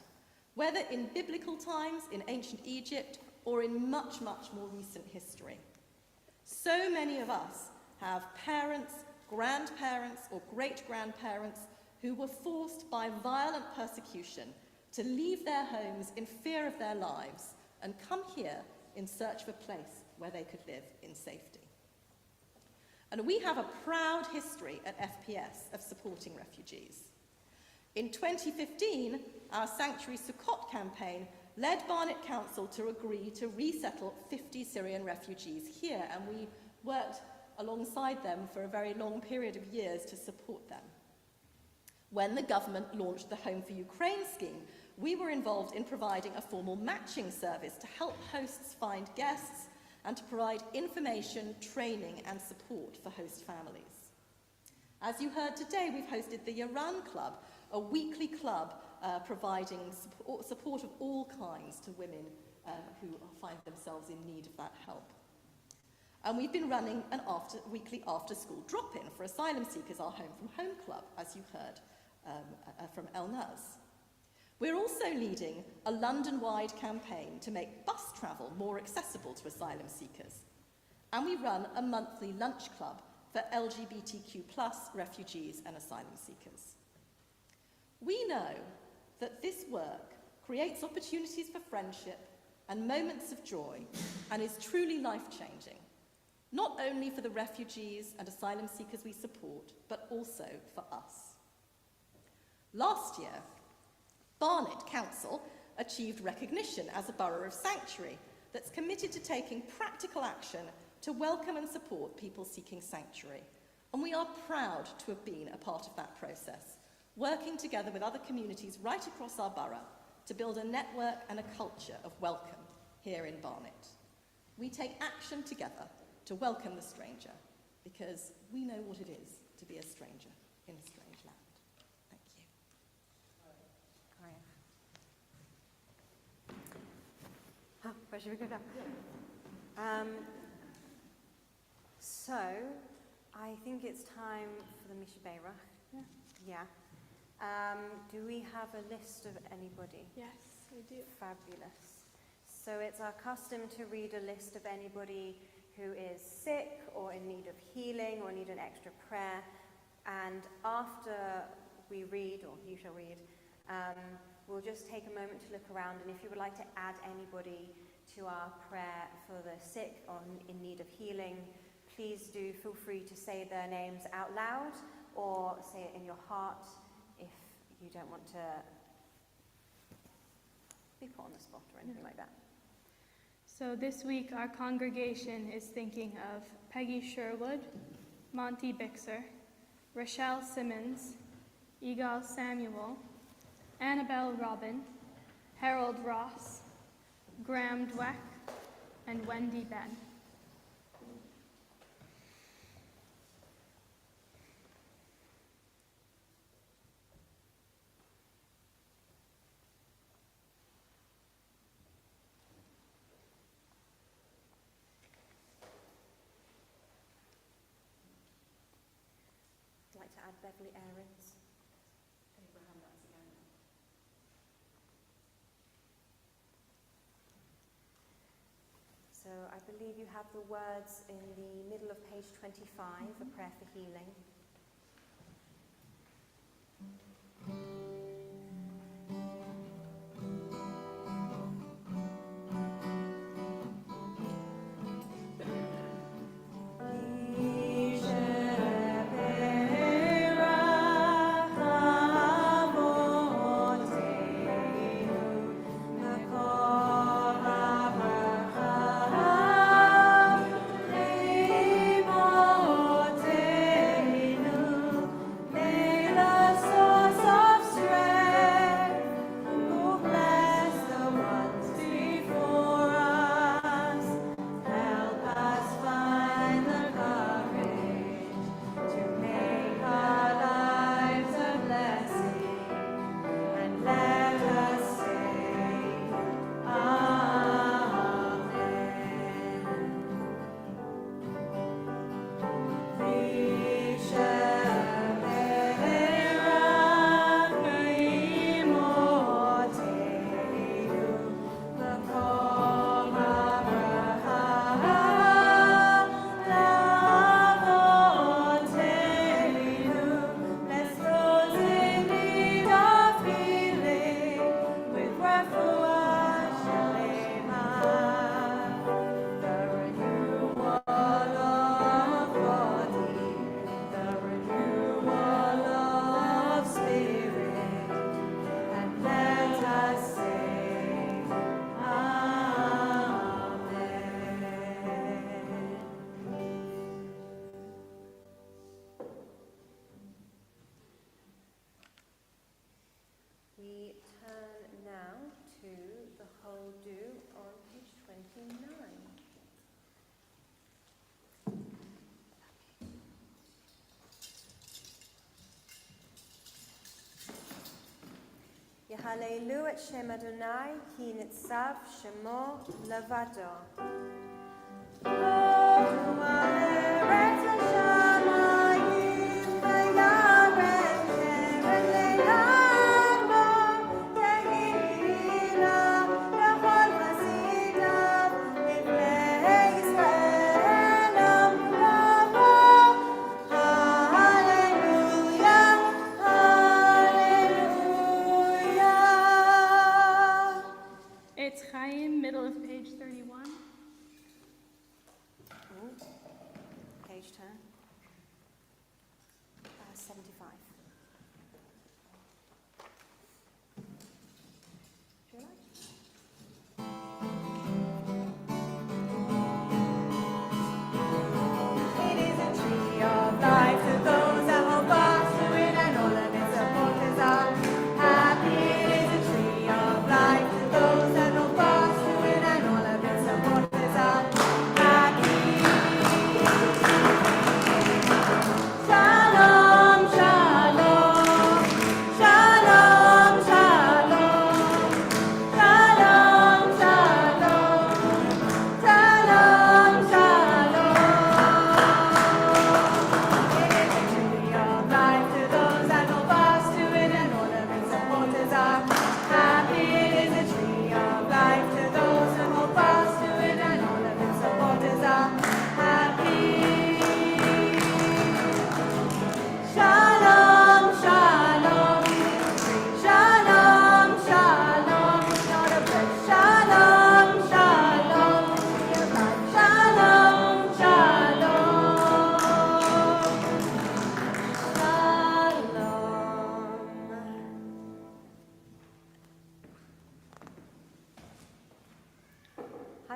whether in biblical times, in ancient Egypt, or in much, much more recent history. So many of us have parents, grandparents, or great-grandparents who were forced by violent persecution to leave their homes in fear of their lives and come here in search of a place where they could live in safety. And we have a proud history at FPS of supporting refugees. In 2015, our Sanctuary Sukkot campaign led Barnet Council to agree to resettle 50 Syrian refugees here, and we worked alongside them for a very long period of years to support them. When the government launched the Home for Ukraine scheme, we were involved in providing a formal matching service to help hosts find guests and to provide information, training and support for host families. As you heard today, we've hosted the Yaran Club, a weekly club providing support of all kinds to women who find themselves in need of that help. And we've been running an weekly after-school drop-in for asylum seekers, our Home from Home Club, as you heard from Elnaz. We're also leading a London-wide campaign to make bus travel more accessible to asylum seekers. And we run a monthly lunch club for LGBTQ+ refugees and asylum seekers. We know that this work creates opportunities for friendship and moments of joy and is truly life-changing, not only for the refugees and asylum seekers we support, but also for us. Last year, Barnet Council achieved recognition as a borough of sanctuary that's committed to taking practical action to welcome and support people seeking sanctuary. And we are proud to have been a part of that process, working together with other communities right across our borough to build a network and a culture of welcome here in Barnet. We take action together to welcome the stranger because we know what it is to be a stranger in a strange land. Thank you. Where should we go now? So, I think it's time for the Misha Beirach. Yeah. Do we have a list of anybody? Yes, we do. Fabulous. So it's our custom to read a list of anybody who is sick or in need of healing or need an extra prayer. And after we read, or you shall read, we'll just take a moment to look around, and if you would like to add anybody to our prayer for the sick or in need of healing, please do feel free to say their names out loud or say it in your heart if you don't want to be put on the spot or anything like that. So this week our congregation is thinking of Peggy Sherwood, Monty Bixer, Rochelle Simmons, Egal Samuel, Annabelle Robin, Harold Ross, Graham Dweck, and Wendy Ben. I'd like to add Beverly Aarons. Abraham, that's again. So I believe you have the words in the middle of page 25, a prayer for healing. We turn now to the whole do on page 29. Yehalelu et Shem Adonai, ki nitzav shemo levado. It's Chaim, middle of page 31.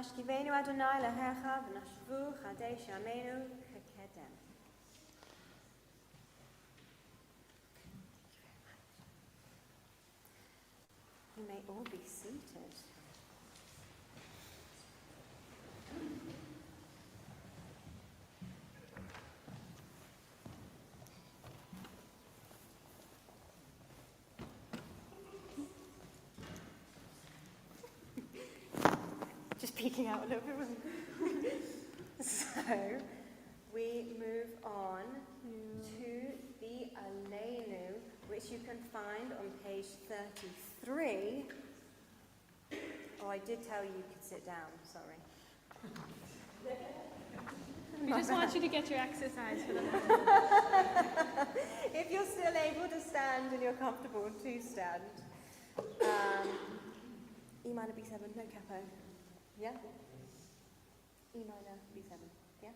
Hashkivenu Adonai lehecha v'nashvu chadesh yamenu kekedem. You may all be seated. Just peeking out a little bit. So, we move on to the Aleinu, which you can find on page 33. Oh, I did tell you you could sit down, sorry. We just want you to get your exercise for the moment. If you're still able to stand and you're comfortable, to stand. E minor B7, no capo. Yeah? E minor B7, yeah?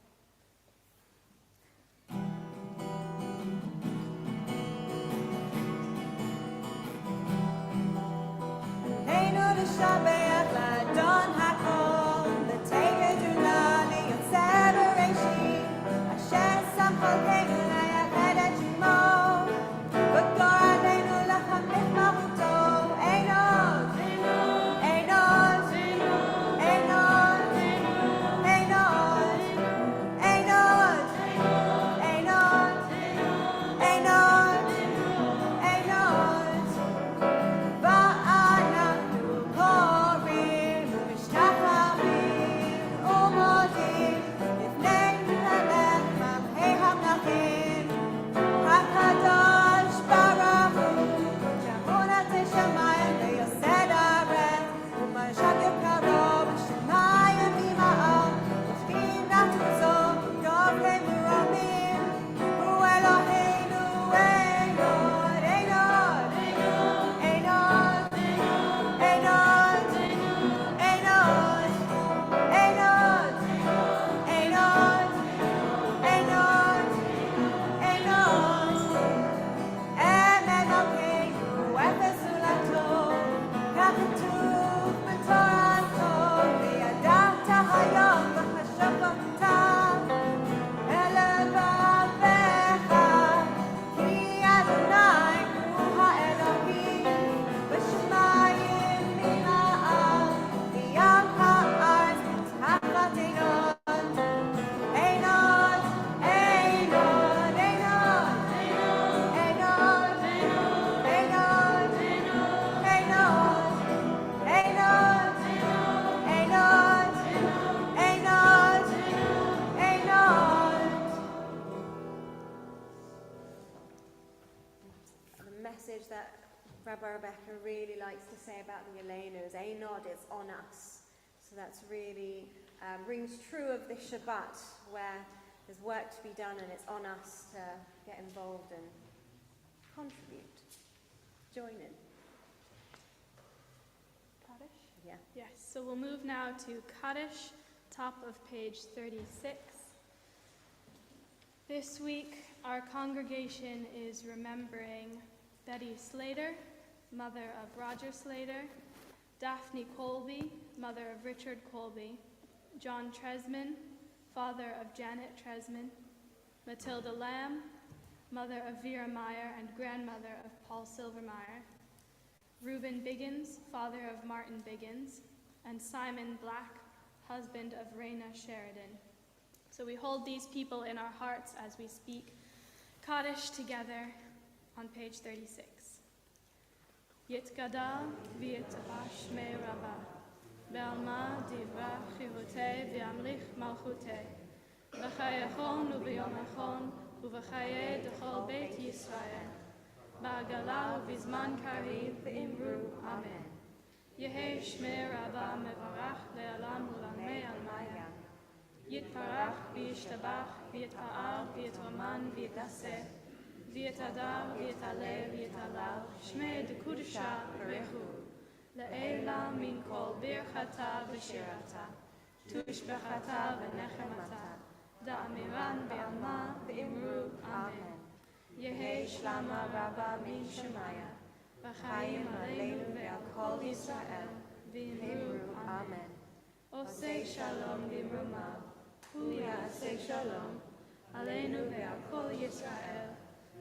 Shabbat Shalom hakol, l'teger dunani yotzer b'reishi, asher samchol keinu layachad et shimo, v'gor aleinu lachamech machuto, ein od, ein od, ein od, ein od, ein od, ein od, ein od, ein od, va'anachnu korim u'mishtachavim u'modim lifnei melech malchei hamlachim hakadosh baruch hu shemonat shamayim v'yosed haaretz u'mashakev karov shamayim ima'am v'shkinat uzo v'govkei muromim hu Eloheinu ein od, ein od, ein od, ein od, ein od, ein od, ein od, ein od, ein od. Em Elokeinu efes ulato, כך כתוב בתורתו, וידעת היום וחשבתה אל לבביך, כי אדוני הוא האלוהים בשמיים ממעל, בים הארץ תחת עינות. אין עוד, אין עוד, אין עוד, אין עוד, אין עוד, אין עוד, אין עוד, אין עוד, אין עוד, אין עוד. The message that Rabbi Rebecca really likes to say about the Aleinu is Einod, it's on us. So that's really rings true of this Shabbat, where there's work to be done and it's on us to get involved and contribute, join in. Kaddish? Yeah. Yes, so we'll move now to Kaddish, top of page 36. This week, our congregation is remembering Betty Slater, mother of Roger Slater, Daphne Colby, mother of Richard Colby, John Tresman, father of Janet Tresman, Matilda Lamb, mother of Vera Meyer and grandmother of Paul Silvermeyer, Reuben Biggins, father of Martin Biggins, and Simon Black, husband of Raina Sheridan. So we hold these people in our hearts as we speak Kaddish together on page 36. Yitgadal v'yitavah shmei Rabbah, be'alma divra chirutei v'yamlich malchutei, v'chayachon u'v'yomachon u'v'chayei d'chol beit Yisrael, ba'agala u'v'zman kariv v'imru Amen. Yehei shmei Rabbah mevarach le'alam u'lamei almaya. Yitparach v'yishtabach v'yit'a'ar v'yitraman v'yitnaseh, v'yitadar v'yitaleh v'yitalal, shmei d'kudusha berechu, le'ela min kol birchata v'shirata, tushbechata v'nechemata, da'amiran be'alma v'imru Amen. Yehei shlama Rabbah min shemaya, v'chaim aleinu ve'al kol Yisrael, v'imru Amen. עושה שלום במרומיו, הוא יעשה שלום עלינו ועל כל ישראל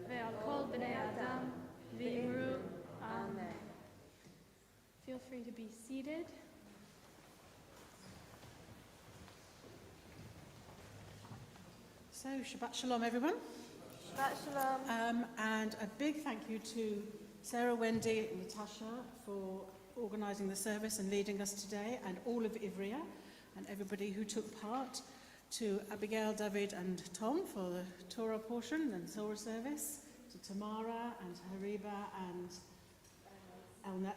ועל כל בני אדם, ואמרו Amen. Feel free to be seated. So, Shabbat Shalom, everyone. Shabbat Shalom. And a big thank you to Sarah, Wendy, and Natasha for organising the service and leading us today, and all of Ivrea and everybody who took part. To Abigail, David, and Tom for the Torah portion and Torah service. To Tamara and Hariba and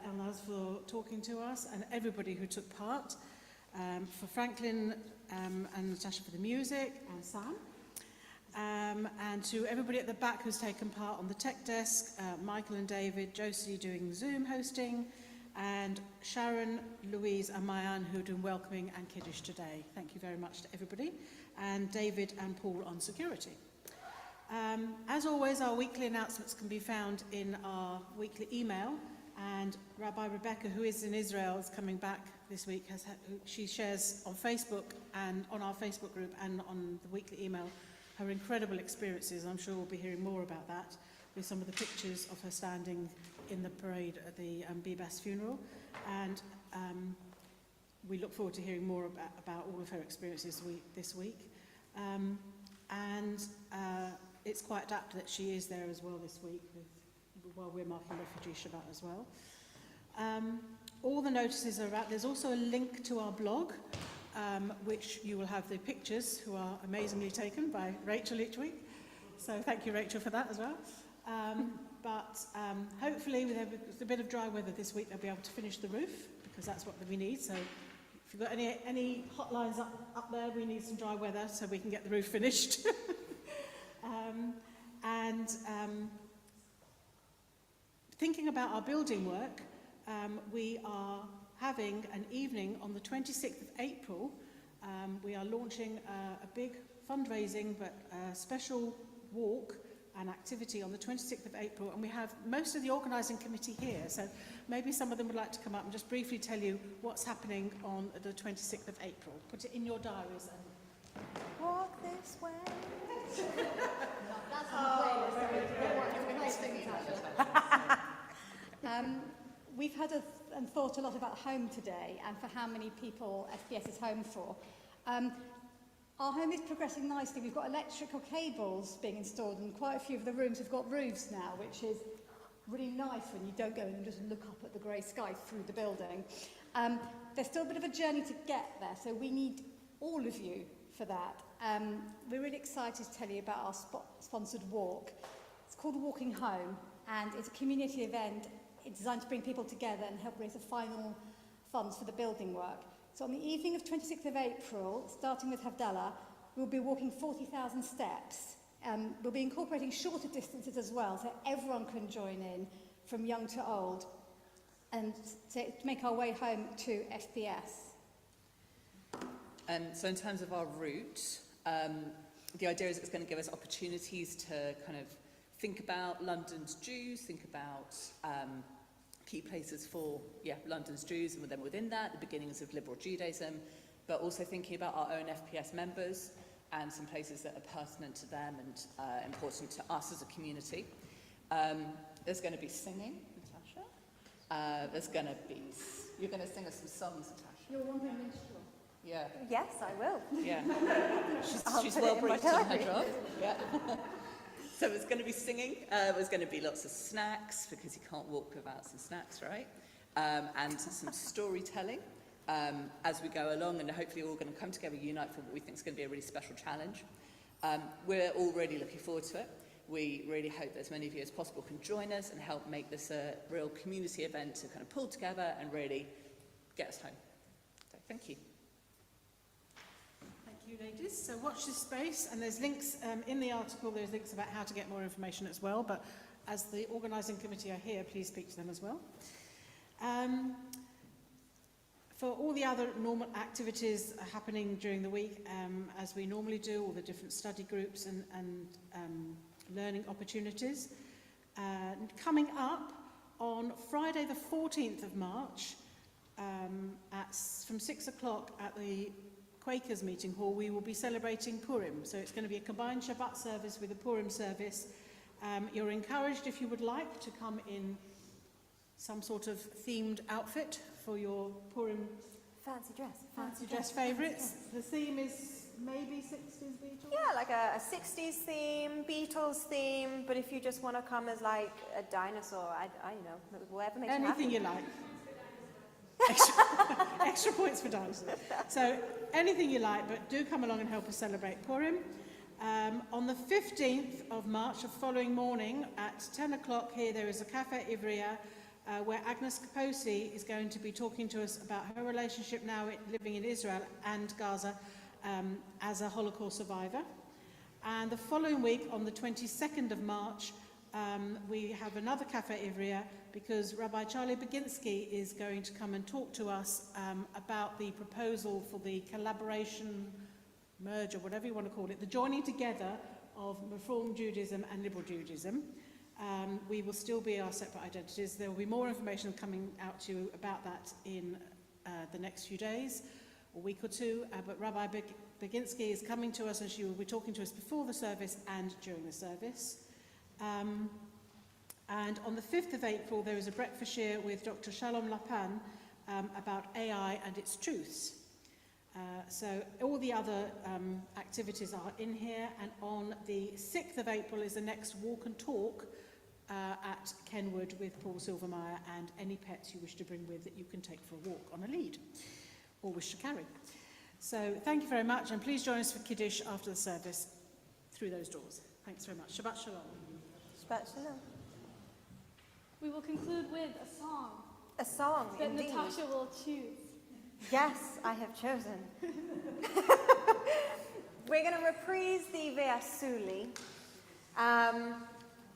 Elnaz for talking to us, and everybody who took part. For Franklin and Natasha for the music, and Sam. And to everybody at the back who's taken part on the tech desk, Michael and David, Josie doing Zoom hosting, and Sharon, Louise and Mayan who are doing welcoming and Kiddush today. Thank you very much to everybody. And David and Paul on security. As always, our weekly announcements can be found in our weekly email, and Rabbi Rebecca, who is in Israel, is coming back this week. She shares on Facebook and on our Facebook group and on the weekly email her incredible experiences. I'm sure we'll be hearing more about that with some of the pictures of her standing in the parade at the Bibas funeral. And we look forward to hearing more about all of her experiences this week. It's quite apt that she is there as well this week while we're marking Refugee Shabbat as well. All the notices are out. There's also a link to our blog, which you will have the pictures, who are amazingly taken by Rachel each week. So thank you, Rachel, for that as well. But hopefully, with a bit of dry weather this week, they'll be able to finish the roof, because that's what we need. So if you've got any hotlines up there, we need some dry weather so we can get the roof finished. Thinking about our building work, we are having an evening on the 26th of April. We are launching a big fundraising but special walk and activity on the 26th of April, and we have most of the organising committee here, so maybe some of them would like to come up and just briefly tell you what's happening on the 26th of April. Put it in your diaries and Walk this way. That's on the playlist. We've had and thought a lot about home today and for how many people FPS is home for. Our home is progressing nicely. We've got electrical cables being installed, and quite a few of the rooms have got roofs now, which is really nice when you don't go in and just look up at the grey sky through the building. There's still a bit of a journey to get there, so we need all of you for that. We're really excited to tell you about our sponsored walk. It's called Walking Home, and it's a community event. It's designed to bring people together and help raise the final funds for the building work. So on the evening of 26th of April, starting with Havdalah, we'll be walking 40,000 steps. We'll be incorporating shorter distances as well, so everyone can join in, from young to old, and to make our way home to FPS. So in terms of our route, the idea is it's going to give us opportunities to kind of think about London's Jews, think about key places for London's Jews, and then within that, the beginnings of liberal Judaism, but also thinking about our own FPS members and some places that are pertinent to them and important to us as a community. There's going to be singing, Natasha. You're going to sing us some songs, Natasha. You're one minstrel. Yeah. Yes, I will. Yeah. She's well briefed in her job. Yeah. So it's going to be singing. There's going to be lots of snacks, because you can't walk without some snacks, right? And some storytelling as we go along, and hopefully we're all going to come together, unite for what we think is going to be a really special challenge. We're all really looking forward to it. We really hope that as many of you as possible can join us and help make this a real community event to kind of pull together and really get us home. So thank you. you, ladies. So watch this space, and there's links in the article. There's links about how to get more information as well. But as the organising committee are here, please speak to them as well. For all the other normal activities happening during the week, as we normally do, all the different study groups and learning opportunities. Coming up on Friday the 14th of March, from 6 o'clock at the Quakers meeting hall, we will be celebrating Purim. So it's going to be a combined Shabbat service with a Purim service. You're encouraged, if you would like, to come in some sort of themed outfit for your Purim Fancy dress favourites. The theme is maybe 60s Beatles? Yeah, like a 60s theme, Beatles theme, but if you just want to come as like a dinosaur, I you know, whatever makes anything you you happy. like. Extra points for dinosaurs. So anything you like, but do come along and help us celebrate Purim. On the 15th of March, the following morning at 10 o'clock here, there is a Cafe Ivrea where Agnes Kaposi is going to be talking to us about her relationship now living in Israel and Gaza as a Holocaust survivor. And the following week, on the 22nd of March, we have another Cafe Ivrea because Rabbi Charlie Baginski is going to come and talk to us about the proposal for the collaboration, merge, or whatever you want to call it, the joining together of Reform Judaism and Liberal Judaism. We will still be our separate identities. There will be more information coming out to you about that in the next few days, a week or two, but Rabbi Baginski is coming to us and she will be talking to us before the service and during the service. And on the 5th of April, there is a breakfast share with Dr. Shalom Lapan about AI and its truths. So all the other activities are in here, and on the 6th of April is the next walk and talk at Kenwood with Paul Silvermeyer, and any pets you wish to bring with that you can take for a walk on a lead or wish to carry. So thank you very much, and please join us for Kiddush after the service through those doors. Thanks very much. Shabbat Shalom. Shabbat Shalom. We will conclude with a song. A song, that indeed. Natasha will choose. Yes, I have chosen. We're going to reprise the Ve'asuli.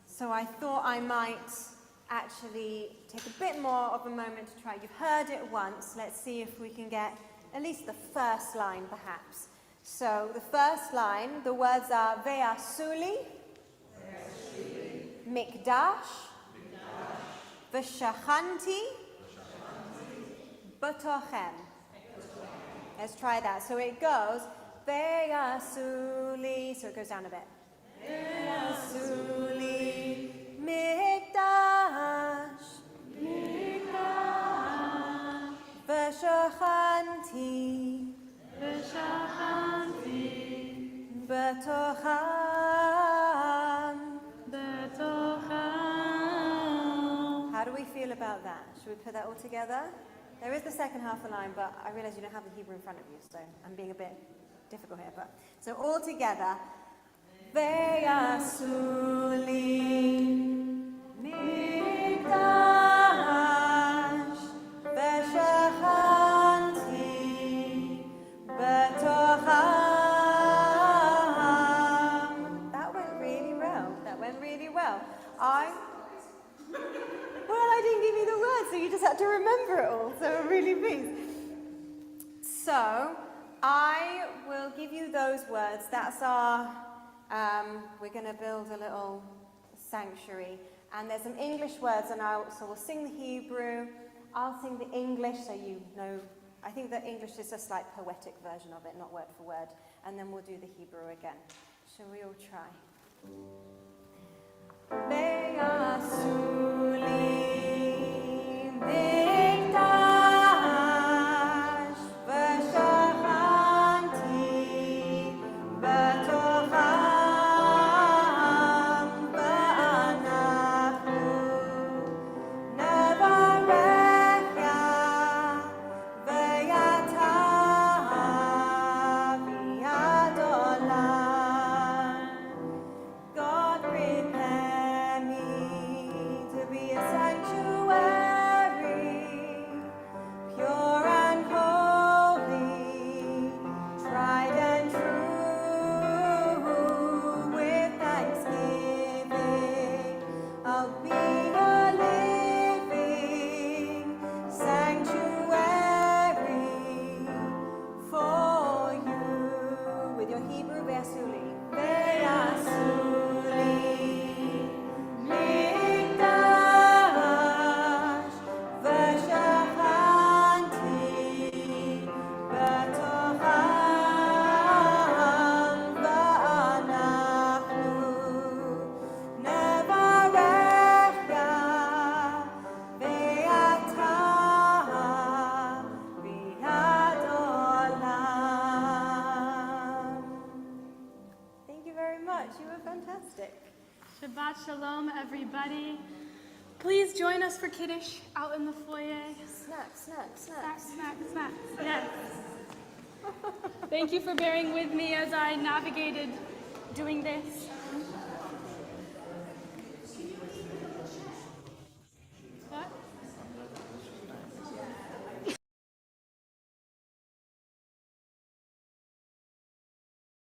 So I thought I might actually take a bit more of a moment to try. You've heard it once. Let's see if we can get at least the first line, perhaps. So the first line, the words are Ve'asuli, Mikdash, V'shachanti, B'tochem. Let's try that. So it goes, Ve'asuli, so it goes down a bit. Ve'asuli, Mikdash, V'shachanti, B'tochem. How do we feel about that? Should we put that all together? There is the second half of the line, but I realize you don't have the Hebrew in front of you, so I'm being a bit difficult here. But so all together, Ve'asuli, Mikdash, V'shachanti, B'tochem. That went really well. That went really well. Well, I didn't give you the words, so you just had to remember it all. So I'm really pleased. So I will give you those words. That's our, we're going to build a little sanctuary. And there's some English words, and so we'll sing the Hebrew. I'll sing the English, so you know. I think the English is a slight poetic version of it, not word for word. And then we'll do the Hebrew again. Shall we all try? Ve'asuli, Mikdash, V'shachanti, B'tochem, V'anachu Nevarecha, Ve'yata V'yad olam. God Shabbat Shalom, everybody. Please join us for Kiddush out in the foyer. Snacks. Snacks. Yes. Thank you for bearing with me as I navigated doing this.